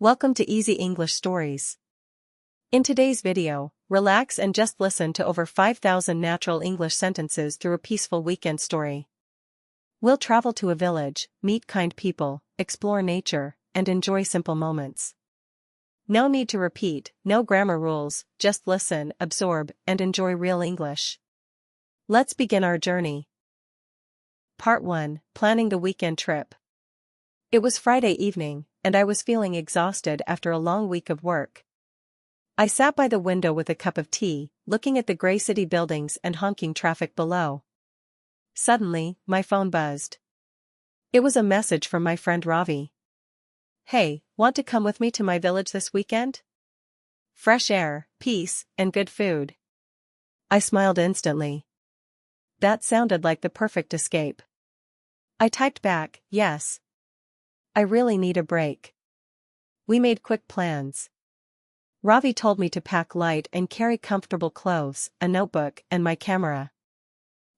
Welcome to Easy English Stories. In today's video, relax and just listen to over 5,000 natural English sentences through a peaceful weekend story. We'll travel to a village, meet kind people, explore nature, and enjoy simple moments. No need to repeat, no grammar rules, just listen, absorb, and enjoy real English. Let's begin our journey. Part 1, Planning the Weekend Trip. It was Friday evening, and I was feeling exhausted after a long week of work. I sat by the window with a cup of tea, looking at the gray city buildings and honking traffic below. Suddenly, my phone buzzed. It was a message from my friend Ravi. "Hey, want to come with me to my village this weekend? Fresh air, peace, and good food." I smiled instantly. That sounded like the perfect escape. I typed back, "Yes. I really need a break." We made quick plans. Ravi told me to pack light and carry comfortable clothes, a notebook, and my camera.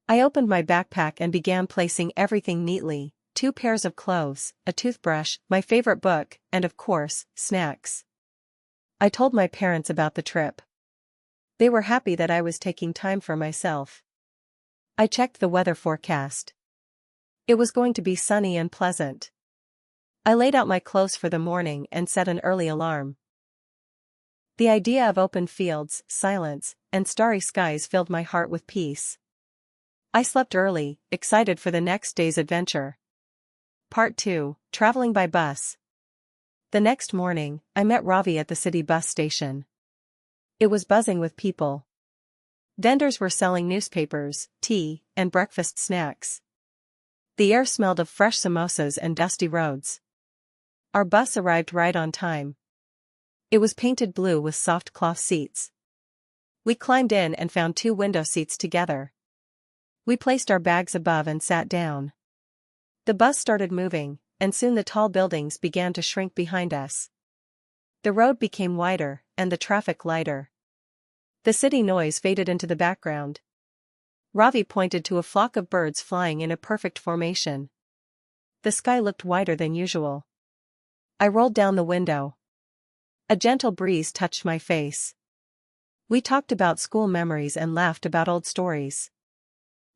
I opened my backpack and began placing everything neatly: 2 pairs of clothes, a toothbrush, my favorite book, and of course, snacks. I told my parents about the trip. They were happy that I was taking time for myself. I checked the weather forecast. It was going to be sunny and pleasant. I laid out my clothes for the morning and set an early alarm. The idea of open fields, silence, and starry skies filled my heart with peace. I slept early, excited for the next day's adventure. Part 2, Traveling by Bus. The next morning, I met Ravi at the city bus station. It was buzzing with people. Vendors were selling newspapers, tea, and breakfast snacks. The air smelled of fresh samosas and dusty roads. Our bus arrived right on time. It was painted blue with soft cloth seats. We climbed in and found 2 window seats together. We placed our bags above and sat down. The bus started moving, and soon the tall buildings began to shrink behind us. The road became wider, and the traffic lighter. The city noise faded into the background. Ravi pointed to a flock of birds flying in a perfect formation. The sky looked wider than usual. I rolled down the window. A gentle breeze touched my face. We talked about school memories and laughed about old stories.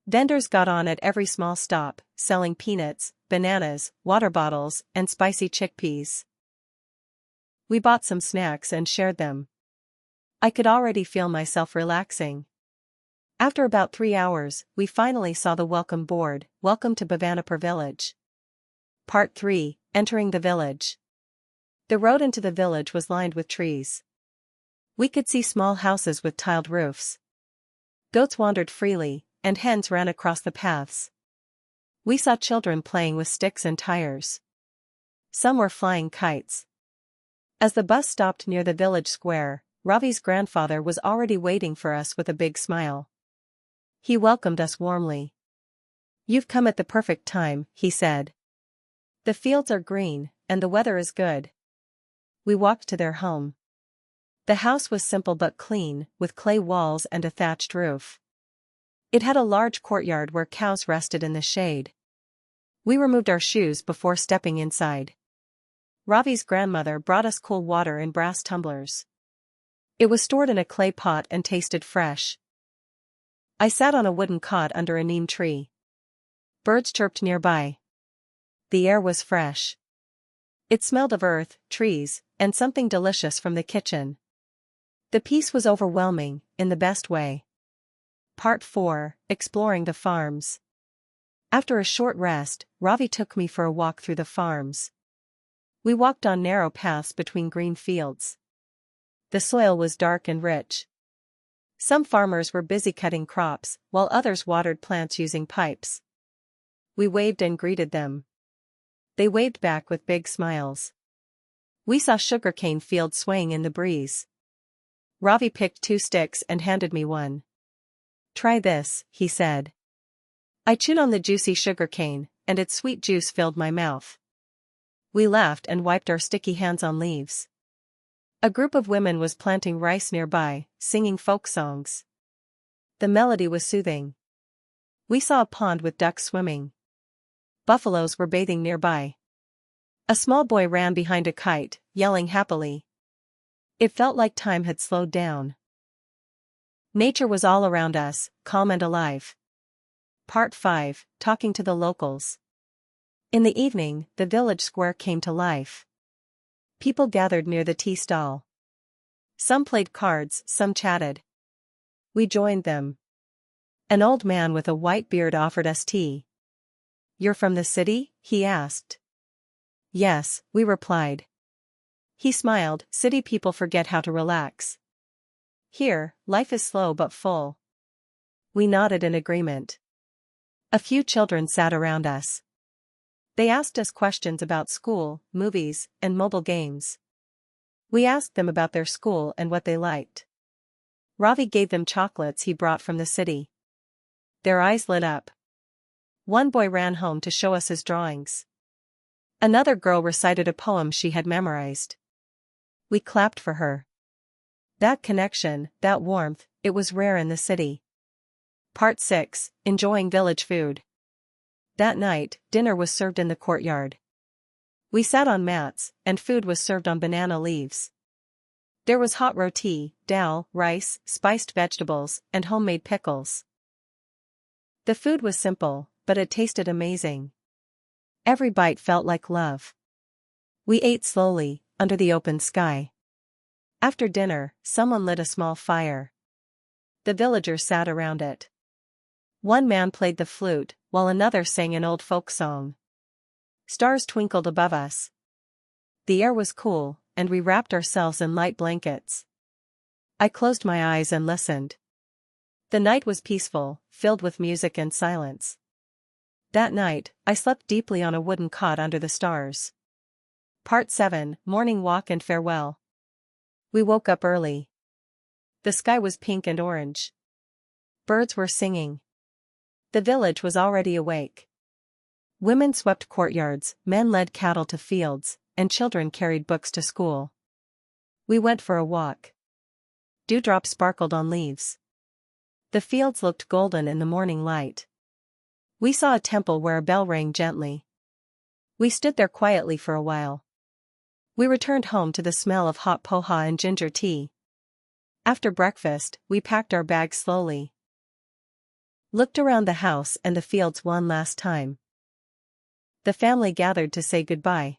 Vendors got on at every small stop, selling peanuts, bananas, water bottles, and spicy chickpeas. We bought some snacks and shared them. I could already feel myself relaxing. After about 3 hours, we finally saw the welcome board, "Welcome to Bhavanapur Village." Part 3, Entering the Village. The road into the village was lined with trees. We could see small houses with tiled roofs. Goats wandered freely, and hens ran across the paths. We saw children playing with sticks and tires. Some were flying kites. As the bus stopped near the village square, Ravi's grandfather was already waiting for us with a big smile. He welcomed us warmly. "You've come at the perfect time," he said. "The fields are green, and the weather is good." We walked to their home. The house was simple but clean, with clay walls and a thatched roof. It had a large courtyard where cows rested in the shade. We removed our shoes before stepping inside. Ravi's grandmother brought us cool water in brass tumblers. It was stored in a clay pot and tasted fresh. I sat on a wooden cot under a neem tree. Birds chirped nearby. The air was fresh. It smelled of earth, trees, and something delicious from the kitchen. The peace was overwhelming, in the best way. Part 4, Exploring the Farms. After a short rest, Ravi took me for a walk through the farms. We walked on narrow paths between green fields. The soil was dark and rich. Some farmers were busy cutting crops, while others watered plants using pipes. We waved and greeted them. They waved back with big smiles. We saw sugarcane fields swaying in the breeze. Ravi picked 2 sticks and handed me one. "Try this," he said. I chewed on the juicy sugarcane, and its sweet juice filled my mouth. We laughed and wiped our sticky hands on leaves. A group of women was planting rice nearby, singing folk songs. The melody was soothing. We saw a pond with ducks swimming. Buffaloes were bathing nearby. A small boy ran behind a kite, yelling happily. It felt like time had slowed down. Nature was all around us, calm and alive. Part 5, Talking to the Locals. In the evening, the village square came to life. People gathered near the tea stall. Some played cards, some chatted. We joined them. An old man with a white beard offered us tea. "You're from the city?" he asked. "Yes," we replied. He smiled. "City people forget how to relax. Here, life is slow but full." We nodded in agreement. A few children sat around us. They asked us questions about school, movies, and mobile games. We asked them about their school and what they liked. Ravi gave them chocolates he brought from the city. Their eyes lit up. One boy ran home to show us his drawings. Another girl recited a poem she had memorized. We clapped for her. That connection, that warmth, it was rare in the city. Part 6, Enjoying Village Food. That night, dinner was served in the courtyard. We sat on mats, and food was served on banana leaves. There was hot roti, dal, rice, spiced vegetables, and homemade pickles. The food was simple, but it tasted amazing. Every bite felt like love. We ate slowly, under the open sky. After dinner, someone lit a small fire. The villagers sat around it. One man played the flute, while another sang an old folk song. Stars twinkled above us. The air was cool, and we wrapped ourselves in light blankets. I closed my eyes and listened. The night was peaceful, filled with music and silence. That night, I slept deeply on a wooden cot under the stars. Part 7, Morning Walk and Farewell. We woke up early. The sky was pink and orange. Birds were singing. The village was already awake. Women swept courtyards, men led cattle to fields, and children carried books to school. We went for a walk. Dewdrops sparkled on leaves. The fields looked golden in the morning light. We saw a temple where a bell rang gently. We stood there quietly for a while. We returned home to the smell of hot poha and ginger tea. After breakfast, we packed our bags slowly. Looked around the house and the fields one last time. The family gathered to say goodbye.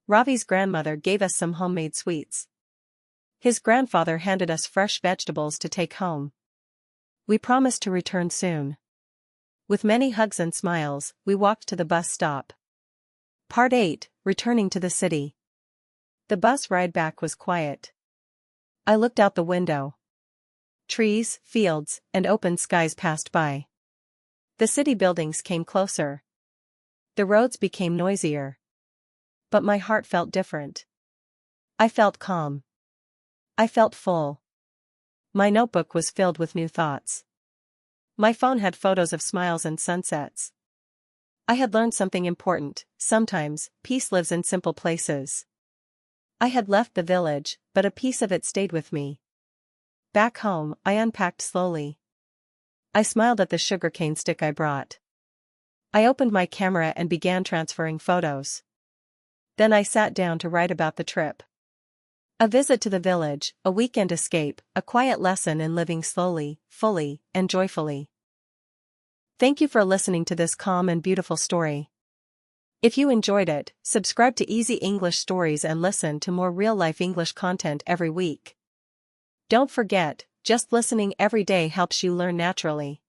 Ravi's grandmother gave us some homemade sweets. His grandfather handed us fresh vegetables to take home. We promised to return soon. With many hugs and smiles, we walked to the bus stop. Part 8, Returning to the City. The bus ride back was quiet. I looked out the window. Trees, fields, and open skies passed by. The city buildings came closer. The roads became noisier. But my heart felt different. I felt calm. I felt full. My notebook was filled with new thoughts. My phone had photos of smiles and sunsets. I had learned something important. Sometimes, peace lives in simple places. I had left the village, but a piece of it stayed with me. Back home, I unpacked slowly. I smiled at the sugarcane stick I brought. I opened my camera and began transferring photos. Then I sat down to write about the trip. A visit to the village, a weekend escape, a quiet lesson in living slowly, fully, and joyfully. Thank you for listening to this calm and beautiful story. If you enjoyed it, subscribe to Easy English Stories and listen to more real-life English content every week. Don't forget, just listening every day helps you learn naturally.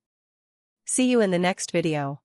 See you in the next video.